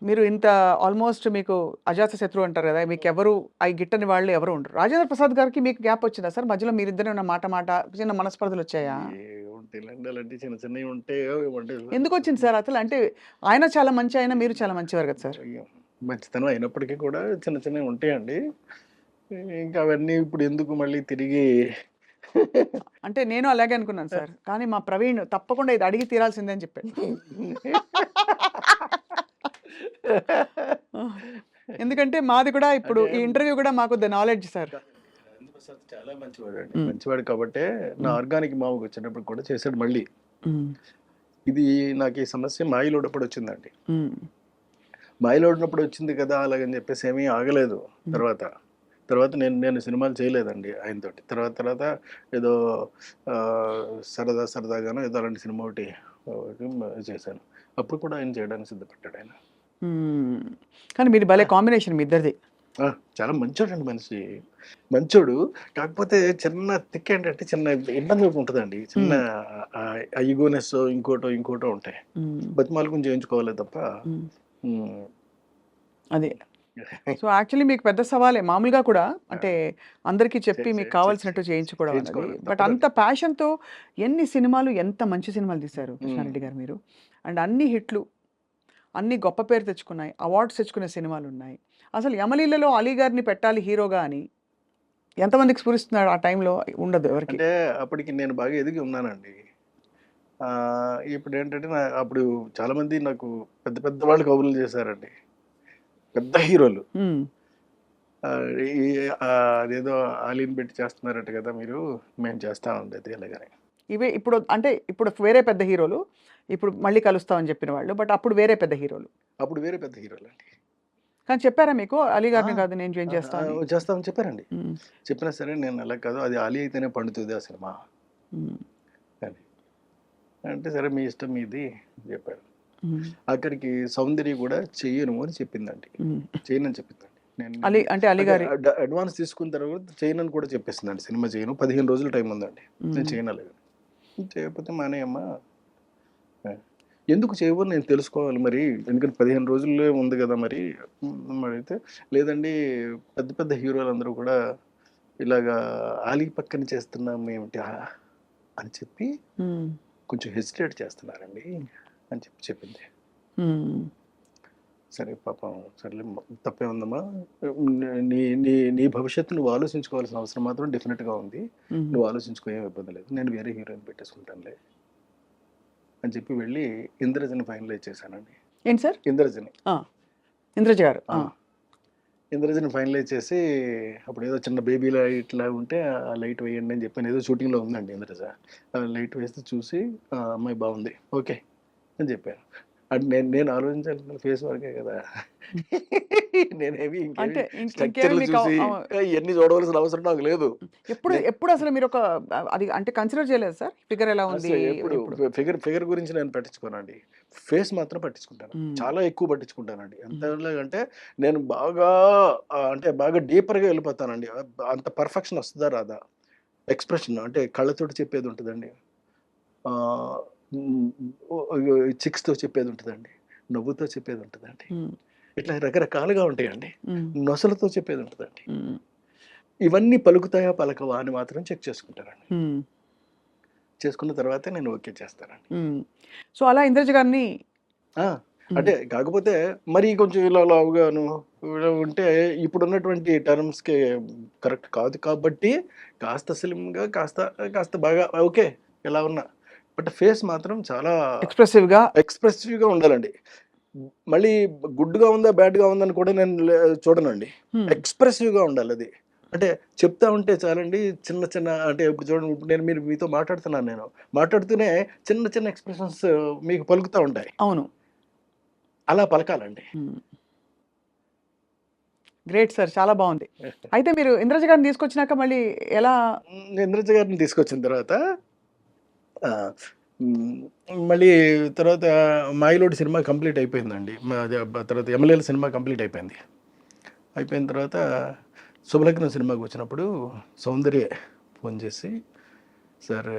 మీరు ఇంత ఆల్మోస్ట్ మీకు అజాత శత్రువు అంటారు కదా! మీకెవరు అయి గిట్టని వాళ్ళు ఎవరు ఉండరు. రాజేంద్ర ప్రసాద్ గారికి మీకు గ్యాప్ వచ్చిందా సార్? మధ్యలో మీరిద్దరు ఏమైనా మాట చిన్న మనస్పర్ధలొచ్చాయా? ఏముంటాయిలెండి అలాంటివి చిన్న చిన్నవి ఉంటే అంటే ఎందుకొచ్చింది సార్ అసలు? అంటే ఆయన చాలా మంచి ఆయన, మీరు చాలా మంచివారు కదా సార్! మంచితనం అయినప్పటికీ కూడా చిన్న చిన్నవి ఉంటాయండి. ఇంకా అవన్నీ ఇప్పుడు ఎందుకు మళ్ళీ తిరిగి అంటే నేను అలాగే అనుకున్నాను సార్. కానీ మా ప్రవీణ్ తప్పకుండా ఇది అడిగి తీరాల్సిందే అని చెప్పాడు. ఎందుకంటే మాది కూడా ఇప్పుడు ఈ ఇంటర్వ్యూ కూడా మాకు the knowledge sir. Rajendra Prasad చాలా మంచివాడండి. మంచివాడు కాబట్టే నా ఆర్గానిక్ మావుకి వచ్చేటప్పుడు కూడా చేశాడు మళ్ళీ. ఇది నాకు ఈ సమస్య మాయిలోడప్పుడు వచ్చిందండి. మాయిలోడినప్పుడు వచ్చింది కదా అలాగని చెప్పేసి ఏమీ ఆగలేదు. తర్వాత తర్వాత నేను సినిమాలు చేయలేదండి ఆయనతోటి. తర్వాత ఏదో సరదాగానో ఏదో అలాంటి సినిమా ఒకటి చేశాను. అప్పుడు కూడా ఆయన చేయడానికి సిద్ధపడ్డాడు ఆయన. కానీ మీది భలే కాంబినేషన్ మీ ఇద్దరిది. చాలా మంచోడండి మనిషి. మంచోడు. కాకపోతే చిన్న తిక్క ఏంటంటే చిన్న ఇబ్బంది ఉంటుందండి. చిన్న ఈగోనెస్ ఇంకోటో ఉంటాయి. బతిమాలుకుని చేయించుకోవాలి తప్ప. అదే. సో యాక్చువల్లీ మీకు పెద్ద సవాలే మామూలుగా కూడా అంటే అందరికీ చెప్పి మీకు కావాల్సినట్టు చేయించుకోవడం అనేది. బట్ అంత ప్యాషన్తో ఎన్ని సినిమాలు ఎంత మంచి సినిమాలు తీశారు కృష్ణారెడ్డి గారు మీరు. అండ్ అన్ని హిట్లు, అన్ని గొప్ప పేరు తెచ్చుకున్నాయి, అవార్డ్స్ తెచ్చుకునే సినిమాలు ఉన్నాయి. అసలు యమలీలలో అలీ గారిని పెట్టాలి హీరోగా అని ఎంతమందికి స్ఫురిస్తున్నాడు ఆ టైంలో? ఉండదు ఎవరికి. అంటే అప్పటికి నేను బాగా ఎదిగి ఉన్నానండి. ఇప్పుడు ఏంటంటే అప్పుడు చాలామంది నాకు పెద్ద వాళ్ళు కబుర్లు చేశారండి, పెద్ద హీరోలు. అదేదో ఆలీని పెట్టి చేస్తున్నారట కదా మీరు, మేము చేస్తా ఉండేది అలాగని. ఇవే ఇప్పుడు అంటే ఇప్పుడు వేరే పెద్ద హీరోలు, ఇప్పుడు మళ్ళీ కలుస్తామని చెప్పిన వాళ్ళు. బట్ అప్పుడు వేరే పెద్ద హీరోలు అండి. కానీ చెప్పారా మీకు అలీ గారిని కాదు నేను జాయిన్ చేస్తామని చెప్పారండి. చెప్పినా సరే నేను అలా కాదు, అది అలీ అయితేనే పండుతుంది ఆ సినిమా అని అంటే సరే మీ ఇష్టం మీది చెప్పారు. అక్కడికి సౌందర్య కూడా చెయ్యను అని చెప్పిందండి. చేయనని చెప్పిందండి. అలీ అంటే అలీ గారి అడ్వాన్స్ తీసుకున్న తర్వాత చేయనని కూడా చెప్పేసిందండి. సినిమా చేయను, 15 రోజులు టైం ఉందండి, నేను చేయనలేదు. చేయకపోతే మానేయమ్మా, ఎందుకు చేయవు నేను తెలుసుకోవాలి మరి, ఎందుకంటే 15 రోజుల్లో ఉంది కదా మరి అయితే. లేదండి పెద్ద హీరోలు అందరూ కూడా ఇలాగా ఆలీ పక్కన చేస్తున్నాం ఏమిటి అని చెప్పి కొంచెం హెసిటేట్ చేస్తున్నారండి అని చెప్పింది. సరే పాపం సర్లే తప్పే ఉందమ్మా, నీ భవిష్యత్తు నువ్వు ఆలోచించుకోవాల్సిన అవసరం మాత్రం డెఫినెట్గా ఉంది, నువ్వు ఆలోచించుకో, ఏం ఇబ్బంది లేదు, నేను వేరే హీరోయిన్ పెట్టేసుకుంటానులే అని చెప్పి వెళ్ళి ఇంద్రజని ఫైనలైజ్ చేశానండి. ఏంటి సార్? ఇంద్రజ గారు ఇంద్రజని ఫైనలైజ్ చేసి అప్పుడు ఏదో చిన్న బేబీ లైట్ లా ఉంటే ఆ లైట్ వేయండి అని చెప్పి ఏదో షూటింగ్లో ఉందండి ఇంద్రజ. లైట్ వేస్తే చూసి అమ్మాయి బాగుంది ఓకే అని చెప్పాను. అంటే నేను ఆలోచించాలి ఫేస్ వరకే కదా, నేనేమి ఇవన్నీ చూడవలసిన అవసరం నాకు లేదు. ఎప్పుడు అసలు మీరు ఒక అది అంటే కన్సిడర్ చేయలేదు సార్ ఫిగర్ ఎలా ఉంది? ఎప్పుడు ఫిగర్ గురించి నేను పట్టించుకోనండి, ఫేస్ మాత్రం పట్టించుకుంటాను, చాలా ఎక్కువ పట్టించుకుంటానండి. అంటే నేను బాగా డీపర్గా వెళ్ళిపోతానండి. అంత పర్ఫెక్షన్ వస్తుందా రాదా, ఎక్స్ప్రెషన్ అంటే కళ్ళతోటి చెప్పేది ఉంటుందండి, చిక్స్తో చెప్పేది ఉంటుందండి, నవ్వుతో చెప్పేది ఉంటుందండి, ఇట్లా రకరకాలుగా ఉంటాయండి, నొసలతో చెప్పేది ఉంటుందండి. ఇవన్నీ పలుకుతాయా పలకవా అని మాత్రం చెక్ చేసుకుంటానండి. చేసుకున్న తర్వాతే నేను ఓకే చేస్తానండి. సో అలా ఇంద్రజ గారిని అంటే కాకపోతే మరి కొంచెం ఇలా లావుగాను ఉంటే ఇప్పుడున్నటువంటి టర్మ్స్కి కరెక్ట్ కాదు కాబట్టి కాస్త స్లిమ్గా కాస్త బాగా ఓకే ఎలా ఉన్నా, బట్ ఫేస్ మాత్రం చాలా ఎక్స్ప్రెసివ్గా ఉండాలండి. మళ్ళీ గుడ్గా ఉందా బ్యాడ్గా ఉందని కూడా నేను చూడనండి, ఎక్స్ప్రెసివ్గా ఉండాలి అది. అంటే చెప్తా ఉంటే చాలండి, చిన్న అంటే ఇప్పుడు చూడండి, ఇప్పుడు నేను మీతో మాట్లాడుతున్నాను, నేను మాట్లాడుతూనే చిన్న ఎక్స్ప్రెషన్స్ మీకు పలుకుతూ ఉంటాయి. అవును, అలా పలకాలండి. గ్రేట్ సార్, చాలా బాగుంది. అయితే మీరు ఇంద్రజ గారిని తీసుకొచ్చినాక మళ్ళీ ఎలా? ఇంద్రజ గారిని తీసుకొచ్చిన తర్వాత మళ్ళీ తర్వాత మాయిలోడి సినిమా కంప్లీట్ అయిపోయిందండి. తర్వాత ఎమ్మెల్యేల సినిమా కంప్లీట్ అయిపోయింది. అయిపోయిన తర్వాత శుభలగ్నం సినిమాకి వచ్చినప్పుడు సౌందర్య ఫోన్ చేసి, సార్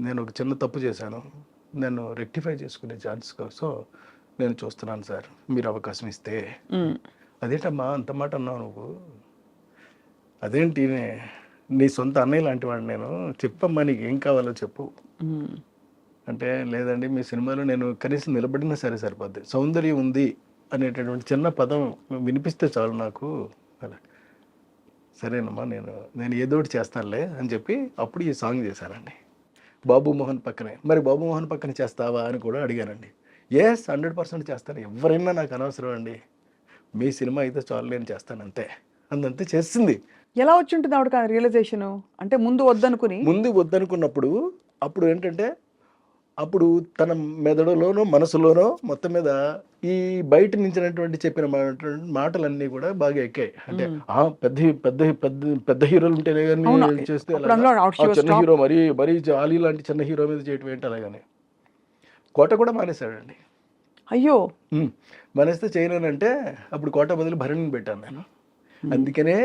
నేను ఒక చిన్న తప్పు చేశాను, నేను రెక్టిఫై చేసుకునే ఛాన్స్ కోసం నేను చూస్తున్నాను సార్, మీరు అవకాశం ఇస్తే. అదేంటమ్మా అంత మాట అన్నావు నువ్వు? అదేంటి నీ సొంత అన్నయ్య లాంటి వాడిని నేను, చెప్పమ్మా నీకు ఏం కావాలో చెప్పు అంటే, లేదండి మీ సినిమాలో నేను కనీసం నిలబడినా సరే సరిపోద్ది, సౌందర్యం ఉంది అనేటటువంటి చిన్న పదం వినిపిస్తే చాలు నాకు. అలా సరేనమ్మా నేను ఏదో ఒకటి చేస్తానులే అని చెప్పి అప్పుడు ఈ సాంగ్ చేశానండి బాబు మోహన్ పక్కనే. మరి బాబు మోహన్ పక్కన చేస్తావా అని కూడా అడిగానండి. 100% చేస్తాను, ఎవరైనా నాకు అనవసరం అండి, మీ సినిమా అయితే చాలు నేను చేస్తాను అంతే అందంతే చేసింది. ఎలా వచ్చి ఉంటుంది ఆవిడ రియలైజేషన్? అంటే ముందు వద్దనుకున్నప్పుడు అప్పుడు ఏంటంటే, అప్పుడు తన మెదడులోనో మనసులోనో మొత్తం మీద ఈ బయట నుంచినటువంటి చెప్పిన మాటలన్నీ కూడా బాగా ఎక్కాయి. అంటే పెద్ద పెద్ద పెద్ద పెద్ద హీరోలు ఉంటేనే కానీ చేస్తే చిన్న హీరో మరీ జాలీ లాంటి చిన్న హీరో మీద చేయటం ఏంటి అలాగని కోట కూడా మానేశాడండి. అయ్యో, మానేస్తే చేయలేనంటే అప్పుడు కోట బదులు భరణిని పెట్టాను నేను. అందుకనే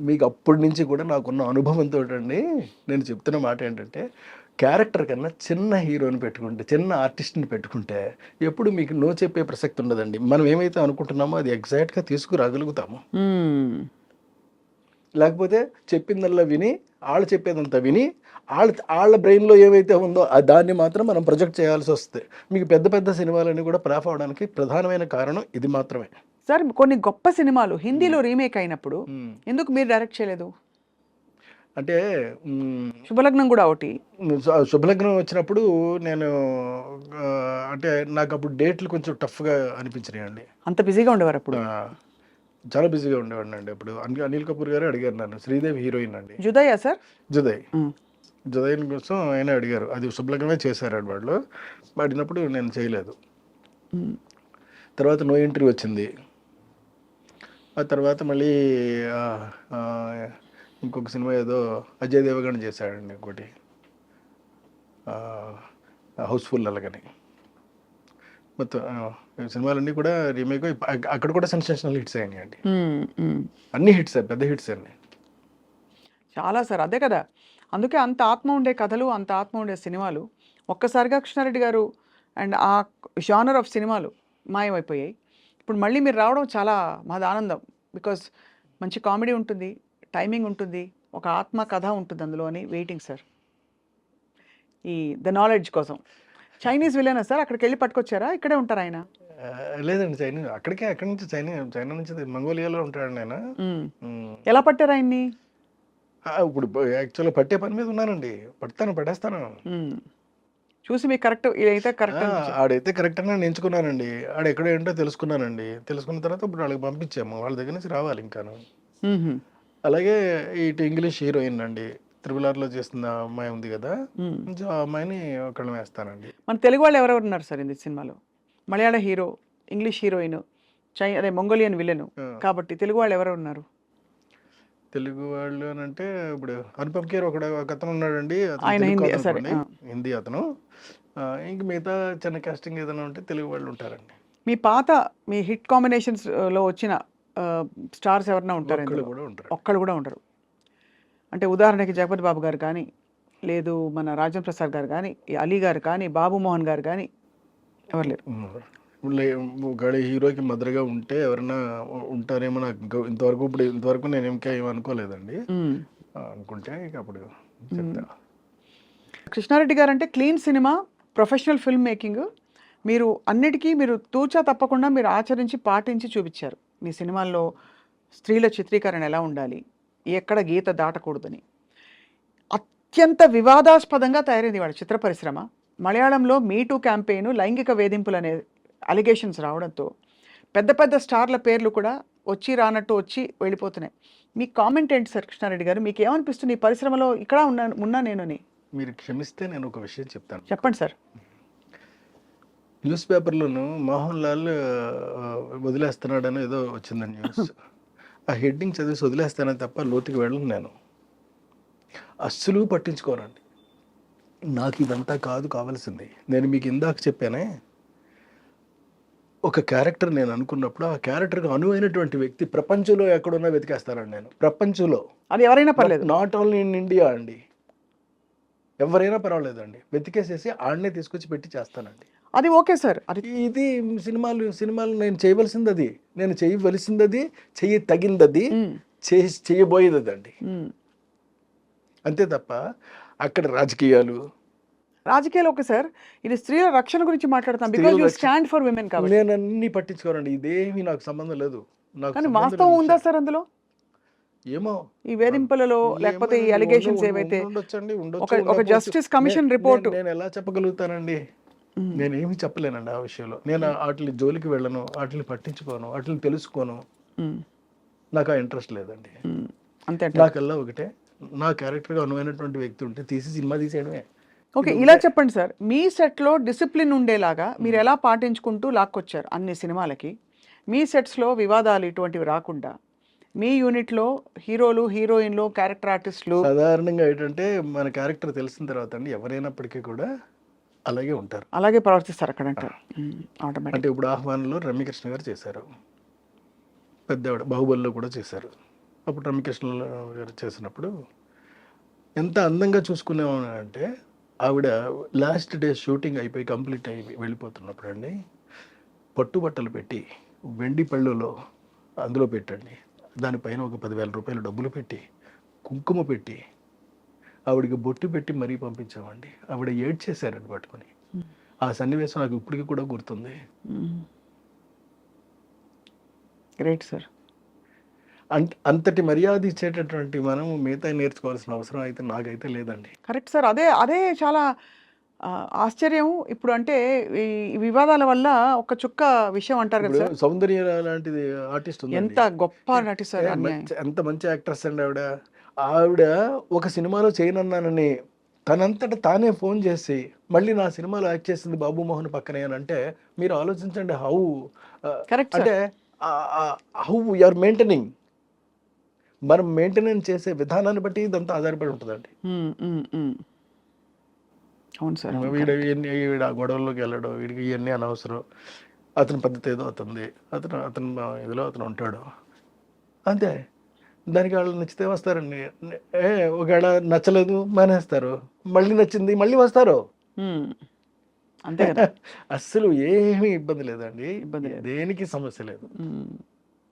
మీకు అప్పటి నుంచి కూడా నాకున్న అనుభవంతో అండి నేను చెప్తున్న మాట ఏంటంటే, క్యారెక్టర్ కన్నా చిన్న హీరోని పెట్టుకుంటే, చిన్న ఆర్టిస్ట్ని పెట్టుకుంటే ఎప్పుడు మీకు నో చెప్పే ప్రసక్తి ఉండదండి. మనం ఏమైతే అనుకుంటున్నామో అది ఎగ్జాక్ట్గా తీసుకురాగలుగుతాము. లేకపోతే చెప్పిందల్లా విని వాళ్ళు చెప్పేదంతా విని వాళ్ళ బ్రెయిన్లో ఏమైతే ఉందో దాన్ని మాత్రం మనం ప్రొజెక్ట్ చేయాల్సి వస్తుంది. మీకు పెద్ద పెద్ద సినిమాలన్నీ కూడా ఫ్లాప్ అవడానికి ప్రధానమైన కారణం ఇది మాత్రమే. సార్ కొన్ని గొప్ప సినిమాలు హిందీలో రీమేక్ అయినప్పుడు ఎందుకు మీరు డైరెక్ట్ చేయలేదు? అంటే శుభలగ్నం కూడా ఒకటి. శుభలగ్నం వచ్చినప్పుడు నేను అంటే నాకు అప్పుడు డేట్లు కొంచెం టఫ్గా అనిపించినాయి అండి. అంత బిజీగా ఉండేవారు అప్పుడు? చాలా బిజీగా ఉండేవాడిని అండి. అప్పుడు అనిల్ కపూర్ గారు అడిగారు నన్ను, శ్రీదేవి హీరోయిన్ అండి. జుదయా సార్? జుదయ్ కోసం ఆయన అడిగారు, అది శుభలగ్నమే చేశారు వాళ్ళు. అడిగినప్పుడు నేను చేయలేదు. తర్వాత నో ఎంట్రీ వచ్చింది. ఆ తర్వాత మళ్ళీ ఇంకొక సినిమా ఏదో అజయ్ దేవగన్ చేశాడండి ఇంకోటి, హౌస్ఫుల్ అలాగని. మొత్తం సినిమాలన్నీ కూడా రీమేక్ అక్కడ కూడా సెన్సేషనల్ హిట్స్ అయినాయి అండి. అన్ని హిట్స్, పెద్ద హిట్స్ అండి చాలా సార్. అదే కదా, అందుకే అంత ఆత్మ ఉండే కథలు, అంత ఆత్మ ఉండే సినిమాలు ఒక్కసారిగా కృష్ణారెడ్డి గారు అండ్ ఆ జానర్ ఆఫ్ సినిమాలు మాయమైపోయాయి. ఇప్పుడు మళ్ళీ మీరు రావడం చాలా మాది ఆనందం. బికాస్ మంచి కామెడీ ఉంటుంది, టైమింగ్ ఉంటుంది, ఒక ఆత్మ కథ ఉంటుంది అందులో అని వెయిటింగ్ సార్. ఈ ద నాలెడ్జ్ కోసం. చైనీస్ విలనా సార్? అక్కడికి వెళ్ళి పట్టుకొచ్చారా? ఇక్కడే ఉంటారు ఆయన? లేదండి, చైనీస్ అక్కడి నుంచి చైనా నుంచి మంగోలియాలో ఉంటాడు ఆయన. ఎలా పట్టారు ఆయన్ని? ఇప్పుడు యాక్చువల్గా పట్టే పని మీద ఉన్నానండి, పట్టేస్తాను. చూసి మీకు కరెక్ట్ ఇదైతే కరెక్ట్, ఆడైతే కరెక్ట్ అని నేను ఎంచుకున్నానండి. ఆడ ఎక్కడ ఏంటో తెలుసుకున్నానండి. తెలుసుకున్న తర్వాత ఇప్పుడు వాళ్ళకి పంపించాము, వాళ్ళ దగ్గర నుంచి రావాలి ఇంకాను. అలాగే ఇటు ఇంగ్లీష్ హీరోయిన్ అండి, త్రిబుల్-ఆర్లో చేస్తున్న అమ్మాయి ఉంది కదా, ఆ అమ్మాయిని ఒకళ్ళని వేస్తానండి. మన తెలుగు వాళ్ళు ఎవరెవరు ఉన్నారు సార్ ఈ సినిమాలో? మలయాళ హీరో, ఇంగ్లీష్ హీరోయిన్, అదే మంగోలియన్ విలన్ కాబట్టి తెలుగు వాళ్ళు ఎవరు ఉన్నారు? తెలుగు వాళ్ళు అని అంటే ఇప్పుడు అనుపమ్ ఖేర్ ఒక అతను ఉన్నాడండి, హిందీ అతను. ఇంక మిగతా చిన్న కాస్టింగ్ ఏదైనా ఉంటే తెలుగు వాళ్ళు ఉంటారండి. మీ హిట్ కాంబినేషన్స్ లో వచ్చిన స్టార్స్ ఎవరైనా ఉంటారు? ఒక్కళ్ళు కూడా ఉండరు. అంటే ఉదాహరణకి జగపతి బాబు గారు కానీ, లేదు మన రాజేంద్ర ప్రసాద్ గారు కానీ, అలీ గారు కానీ, బాబు మోహన్ గారు కానీ ఎవరు లేరు. ఒకవేళ హీరోకి మదర్గా ఉంటే ఎవరైనా ఉంటారేమో నాకు ఇంతవరకు నేను ఏం అనుకోలేదండి. అనుకుంటే ఇక అప్పుడు చెప్తా. కృష్ణారెడ్డి గారు అంటే clean cinema, professional film making. మీరు అన్నిటికీ మీరు తూచా తప్పకుండా మీరు ఆచరించి పాటించి చూపించారు. మీ సినిమాల్లో స్త్రీల చిత్రీకరణ ఎలా ఉండాలి, ఎక్కడ గీత దాటకూడదని. అత్యంత వివాదాస్పదంగా తయారైంది వాళ్ళ చిత్ర పరిశ్రమ. మలయాళంలో మీటూ క్యాంపెయిన్, లైంగిక వేధింపులు అనే అలిగేషన్స్ రావడంతో పెద్ద పెద్ద స్టార్ల పేర్లు కూడా వచ్చి రానట్టు వచ్చి వెళ్ళిపోతున్నాయి. మీ కామెంట్ ఏంటి సార్ కృష్ణారెడ్డి గారు? మీకు ఏమనిపిస్తుంది? ఈ పరిశ్రమలో ఇక్కడ ఉన్నా నేనుని. మీరు క్షమిస్తే నేను ఒక విషయం చెప్తాను. చెప్పండి సార్. న్యూస్ పేపర్లోను మోహన్ లాల్ వదిలేస్తున్నాడని ఏదో వచ్చిందని న్యూస్. ఆ హెడ్డింగ్ చదివేసి వదిలేస్తానని తప్ప లోతుకి వెళ్ళను నేను. అస్సలు పట్టించుకోనండి. నాకు ఇదంతా కావాల్సింది. నేను మీకు ఇందాక చెప్పానే, ఒక క్యారెక్టర్ నేను అనుకున్నప్పుడు ఆ క్యారెక్టర్కి అనువైనటువంటి వ్యక్తి ప్రపంచంలో ఎక్కడున్నా వెతికేస్తానండి నేను. ప్రపంచంలో అది ఎవరైనా పర్లేదు, నాట్ ఓన్లీ ఇన్ ఇండియా అండి, ఎవరైనా పర్వాలేదండి, వెతికేసేసి ఆడనే తీసుకొచ్చి పెట్టి చేస్తానండి. అది ఓకే సార్. అది ఇది సినిమాలు నేను చేయవలసింది అది, నేను చేయవలసింది అది, తగింది అది, చేయబోయేది అదండి. అంతే తప్ప అక్కడ రాజకీయాలు ఓకే సార్. ఇది స్త్రీల రక్షణ గురించి మాట్లాడతాం. Because you stand for women కాబట్టి. నేను అన్ని పట్టించుకోనండి, ఇదేమీ నాకు సంబంధం లేదు. నాకు కానీ సంబంధం వాస్తవం లేని ఉందా విషయం. సార్ అందులో? ఏమో ఈ వేధింపులలో లేకపోతే ఈ అలిగేషన్స్ ఏవైతే ఉండొచ్చండి, ఒక జస్టిస్ కమిషన్ రిపోర్ట్ నేను ఎలా చెప్పగలుగుతానండి? నేనేమి చెప్పలేనండి ఆ విషయంలో. నేను వాటిని జోలికి వెళ్ళను, వాటిని పట్టించుకోను, వాటిని తెలుసుకోను. నాకు ఆ ఇంట్రెస్ట్ లేదండి. అంతే. నాకల్లా ఒకటే, నా క్యారెక్టర్గా అనువైనటువంటి వ్యక్తి ఉంటే తీసి సినిమా తీసేయడమే. ఓకే, ఇలా చెప్పండి సార్, మీ సెట్లో డిసిప్లిన్ ఉండేలాగా మీరు ఎలా పాటించుకుంటూ లాక్కొచ్చారు అన్ని సినిమాలకి? మీ సెట్స్లో వివాదాలు ఇటువంటివి రాకుండా మీ యూనిట్లో హీరోలు, హీరోయిన్లు, క్యారెక్టర్ ఆర్టిస్టులు సాధారణంగా ఏంటంటే మన క్యారెక్టర్ తెలిసిన తర్వాత అండి ఎవరైనప్పటికీ కూడా అలాగే ఉంటారు, అలాగే ప్రవర్తిస్తారు అక్కడ అంటారు. అంటే ఇప్పుడు ఆహ్వానంలో రమ్యకృష్ణ గారు చేశారు, పెద్దవాడు బాహుబలిలో కూడా చేశారు. అప్పుడు రమ్యకృష్ణ గారు చేసినప్పుడు ఎంత అందంగా చూసుకునేవాడు అంటే, ఆవిడ లాస్ట్ డే షూటింగ్ అయిపోయి కంప్లీట్ అయి వెళ్ళిపోతున్నప్పుడు అండి పట్టుబట్టలు పెట్టి వెండి పళ్ళులో అందులో పెట్టండి, దానిపైన ఒక 10,000 రూపాయలు డబ్బులు పెట్టి కుంకుమ పెట్టి ఆవిడకి బొట్టు పెట్టి మరీ పంపించామండి. ఆవిడ ఏడ్చేశారని పట్టుకొని. ఆ సన్నివేశం నాకు ఇప్పటికీ కూడా గుర్తుంది. Great sir. అంతటి మర్యాద ఇచ్చేటటువంటి మనం మిగతా నేర్చుకోవాల్సిన అవసరం అయితే నాకైతే లేదండి. Correct sir. అదే చాలా ఆశ్చర్యం. ఇప్పుడు అంటే ఈ వివాదాల వల్ల ఒక చుక్క విషయం అంటారు కదా సార్, సౌందర్య లాంటిది ఆర్టిస్ట్ ఉంది, ఎంత గొప్ప నటి సార్, ఎంత మంచి యాక్ట్రెస్ అండి ఆవిడ ఒక సినిమాలో చేయనన్నానని తనంతట తానే ఫోన్ చేసి మళ్ళీ నా సినిమాలో యాక్ట్ చేసింది బాబు మోహన్ పక్కనే అని అంటే మీరు ఆలోచించండి హౌ కరెక్ట్ అంటే హౌ యు ఆర్ మెయింటైనింగ్. మనం మెయింటెనెన్స్ చేసే విధానాన్ని బట్టి ఇదంతా ఆధారపడి ఉంటుందండి. అవును సార్. వీడు ఆ గొడవల్లోకి వెళ్ళడం, వీడికి ఇవన్నీ అనవసరం, అతని పద్ధతి ఏదో అతనిది, అతను ఇదిలో అతను ఉంటాడు అంతే. దానికి వాళ్ళు నచ్చితే వస్తారండి, ఒకవేళ నచ్చలేదు మానేస్తారు, మళ్ళీ నచ్చింది మళ్ళీ వస్తారు, అంతే కదా. అస్సలు ఏమీ ఇబ్బంది లేదండి, దేనికి సమస్య లేదు.